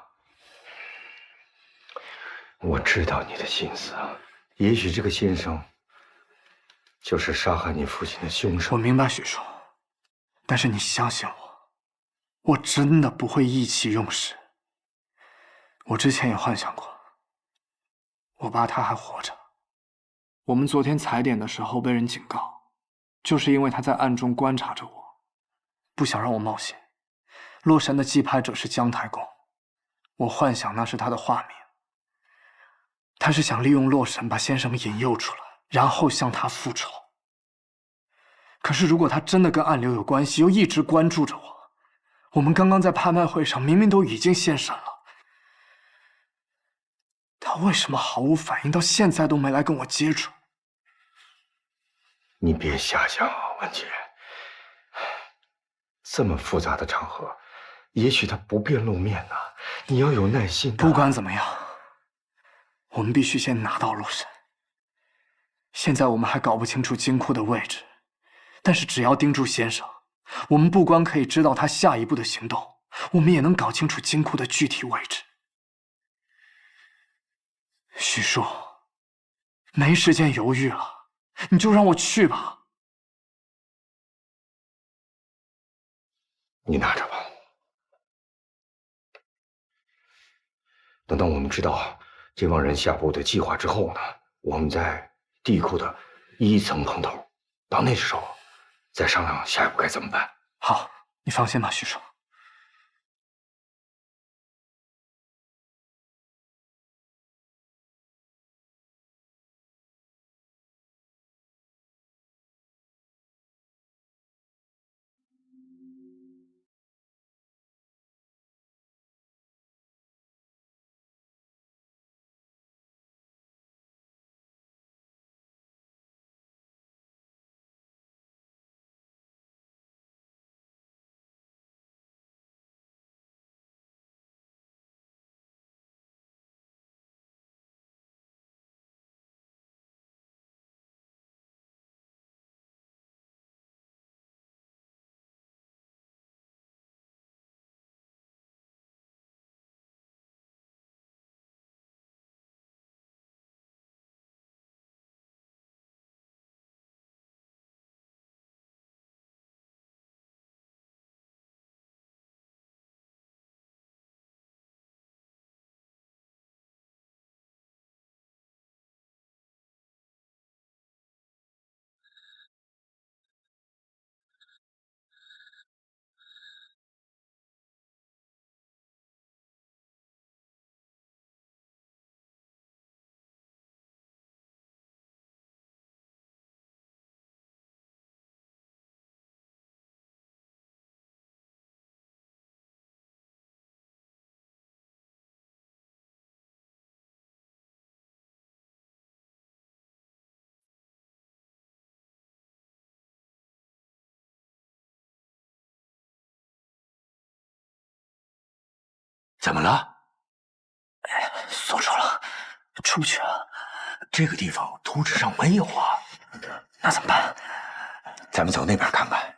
我知道你的心思啊，也许这个先生就是杀害你父亲的凶手。
我明白，许叔，但是你相信我，我真的不会意气用事。我之前也幻想过，我爸他还活着。我们昨天踩点的时候被人警告，就是因为他在暗中观察着我，不想让我冒险。洛神的祭拍者是姜太公，我幻想那是他的化名。他是想利用洛神把先生们引诱出来，然后向他复仇。可是如果他真的跟暗流有关系，又一直关注着我们刚刚在拍卖会上明明都已经现身了，他为什么毫无反应，到现在都没来跟我接触？
你别瞎想啊，文杰。这么复杂的场合，也许他不便露面呐，你要有耐心。
不管怎么样，我们必须先拿到洛神。现在我们还搞不清楚金库的位置，但是只要盯住先生，我们不光可以知道他下一步的行动，我们也能搞清楚金库的具体位置。许叔，没时间犹豫了，你就让我去吧。
你拿着吧。等到我们知道这帮人下步的计划之后呢，我们在地库的1层碰头，到那时候再商量下一步该怎么办。
好，你放心吧，许叔。
怎么了？
锁住了，出不去啊。
这个地方图纸上没有啊。
那怎么办？
咱们走那边看看，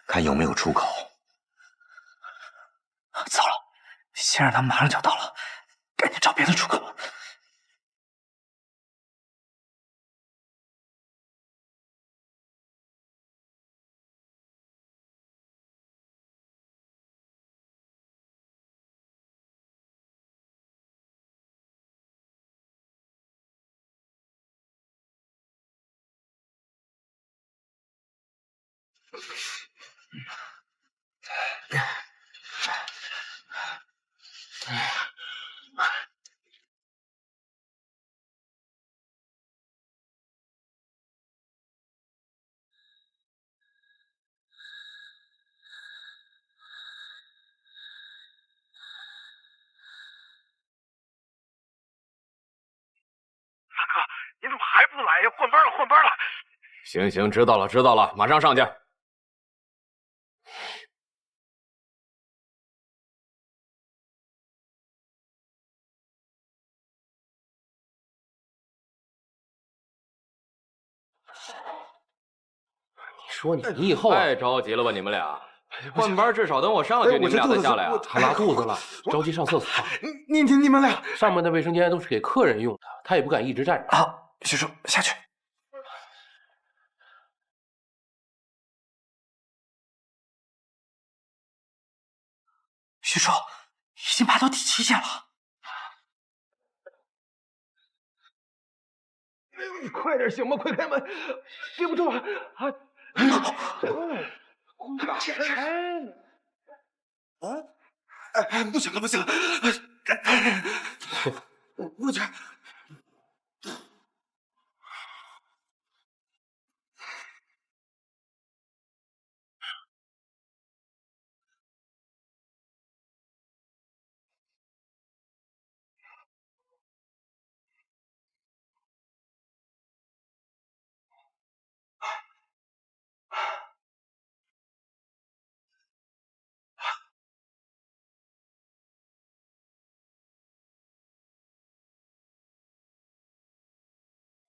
看有没有出口。
糟了，先生他们马上就要到了，赶紧找别的出口。
您怎么还不来呀？换班了，换班了！
行行，知道了，知道了，马上上去。你说你以后太着急了吧？你们俩换班，至少等我上去，你们俩再下来啊！
他拉肚子了，着急上厕所。
你们俩，
上面的卫生间都是给客人用的，他也不敢一直站着。
好，许叔下去。许叔已经爬到第7间了。
快点行吗？快开门！憋不住了啊！
不行了，不行了，不行。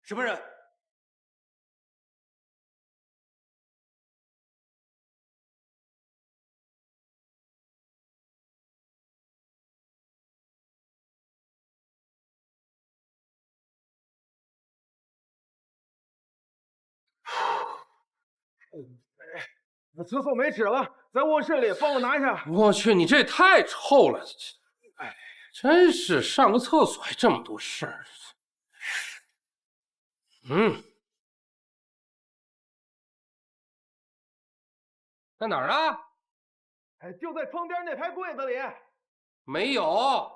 什么人？
厕所没纸了，在卧室里，帮我拿一下。
我去，你这也太臭了！哎，真是上个厕所还这么多事儿。在哪儿啊？
哎，就在窗边那排柜子里。
没有。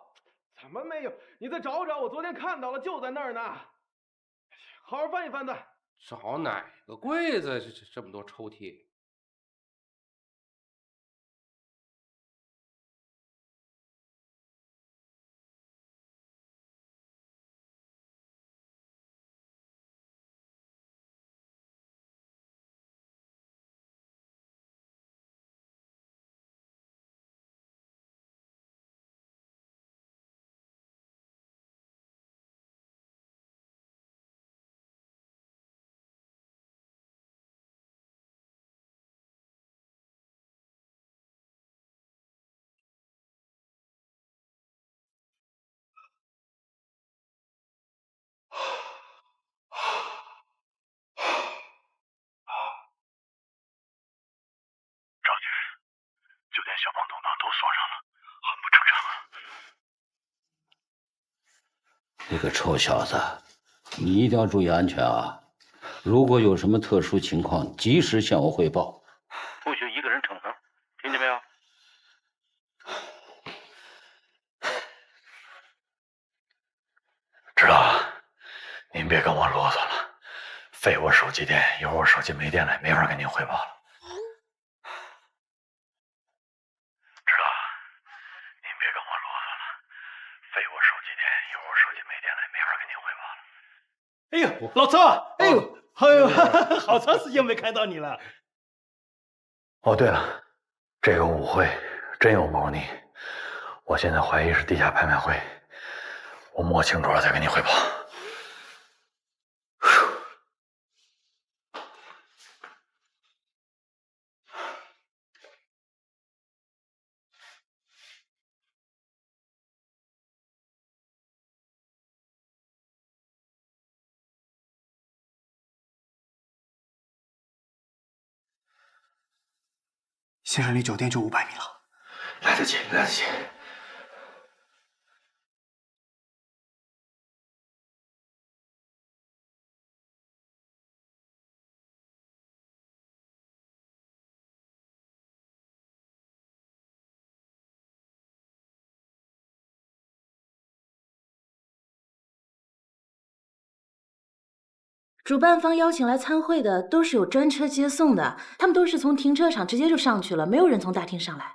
怎么没有？你再找找，我昨天看到了，就在那儿呢。好好翻一翻再。
找哪个柜子？这么多抽屉。
酒店消防通道都锁上了，很不正常。
你个臭小子，你一定要注意安全啊！如果有什么特殊情况，及时向我汇报。
不许一个人逞能，听见没有？知道了，您别跟我啰嗦了。废我手机电，一会儿我手机没电了，没法跟您汇报了。
哎呦，老赵，哎呦，好长时间没看到你了。
哦，对了，这个舞会真有猫腻，我现在怀疑是地下拍卖会，我摸清楚了再跟你汇报。
先生离酒店就500米了，
来得及，来得及。
主办方邀请来参会的都是有专车接送的，他们都是从停车场直接就上去了，没有人从大厅上来。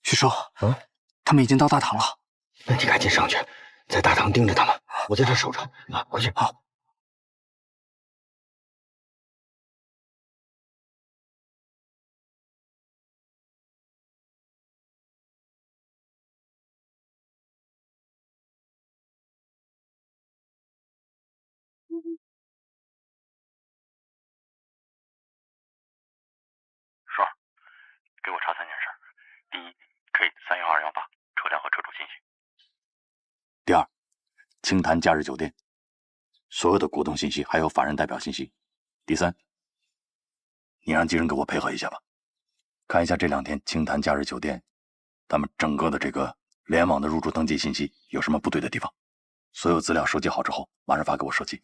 徐叔，他们已经到大堂了。
那你赶紧上去，在大堂盯着他们，我在这守着啊！快去。
好。
给我查3件事：第一 ，K31218车辆和车主信息；
第二，清潭假日酒店所有的股东信息还有法人代表信息；第三，你让技人给我配合一下吧，看一下这2天清潭假日酒店他们整个的这个联网的入住登记信息有什么不对的地方，所有资料收集好之后马上发给我手机。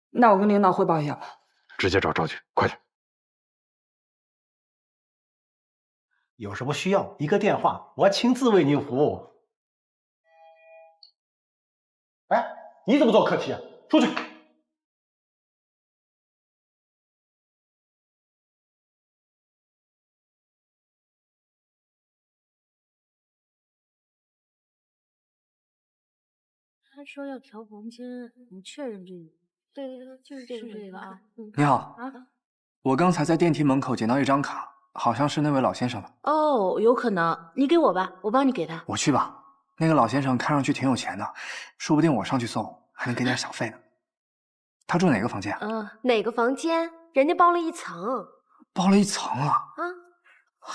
那我跟领导汇报一下吧。
直接找赵去，快点。
有什么需要，一个电话，我亲自为您服务。哎，你怎么坐客梯啊？出去！
他说要调房间，你确认这个？对，就是这个啊。
你好啊，我刚才在电梯门口捡到一张卡，好像是那位老先生的。
哦，有可能，你给我吧，我帮你给他。
我去吧，那个老先生看上去挺有钱的，说不定我上去送还能给点小费呢。他住哪个房间啊？
哪个房间？人家包了1层。
包了1层啊？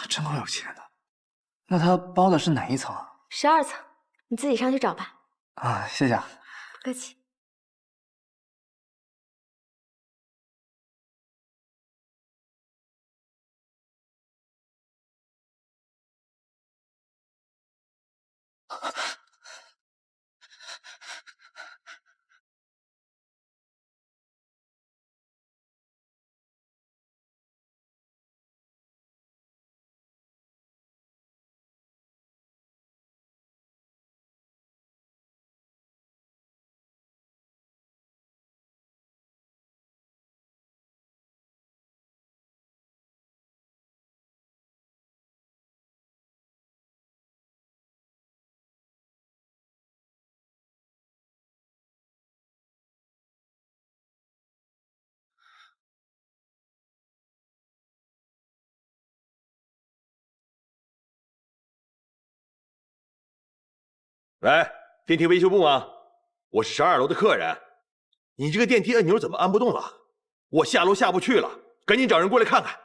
真够有钱的。那他包的是哪一层啊
？12层，你自己上去找吧。
啊，谢谢啊。
不客气。
喂，电梯维修部吗？我是12楼的客人。你这个电梯按钮怎么按不动了？我下楼下不去了，赶紧找人过来看看。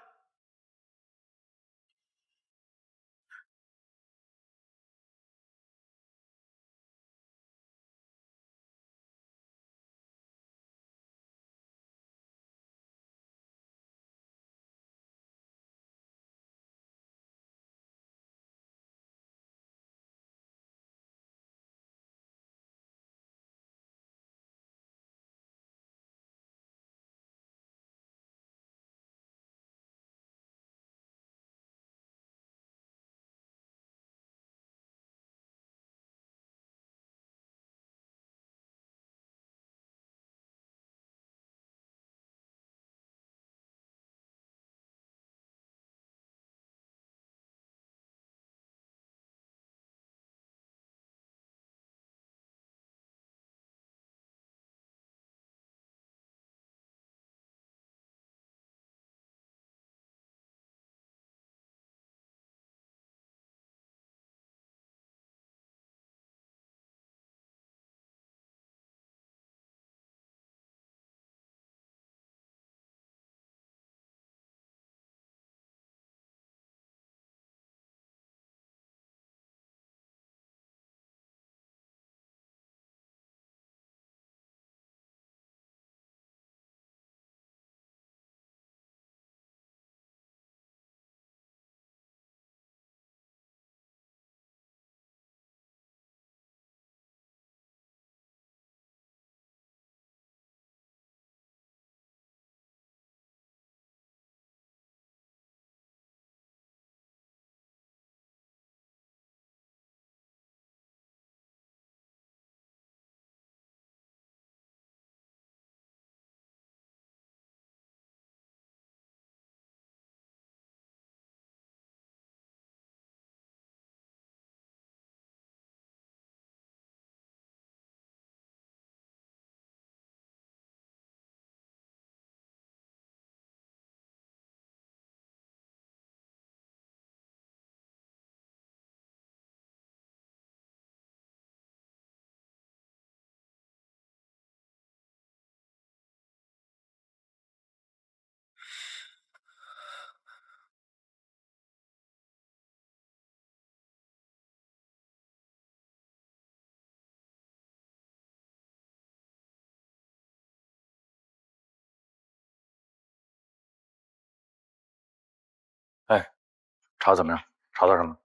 查怎么样？查到什么？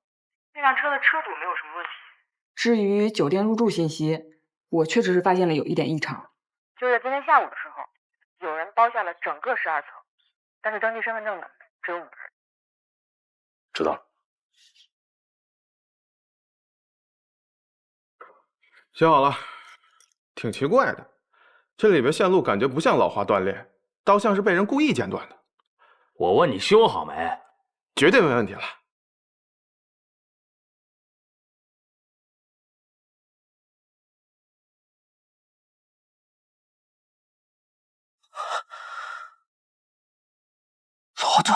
那辆车的车主没有什么问题。至于酒店入住信息，我确实是发现了有一点异常。就在今天下午的时候，有人包下了整个12层，但是登记身份证的只有5个人。
知道了。
写好了。挺奇怪的，这里边线路感觉不像老化断裂，倒像是被人故意剪断的。
我问你修好没？
绝对没问题了。
罗顿。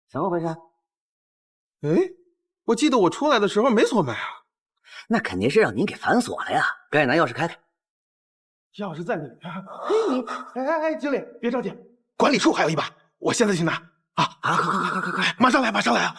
怎么回事？
哎，我记得我出来的时候没锁门啊。
那肯定是让您给反锁了呀！赶紧拿钥匙开开。
钥匙在里面。哎，经理，别着急，管理处还有一把，我现在去拿。啊，快，马上来，马上来啊！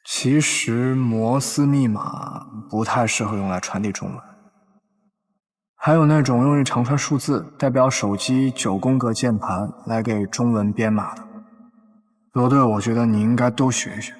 其实摩斯密码不太适合用来传递中文，还有那种用一长串数字代表手机9宫格键盘来给中文编码的。罗队，我觉得你应该都学一学。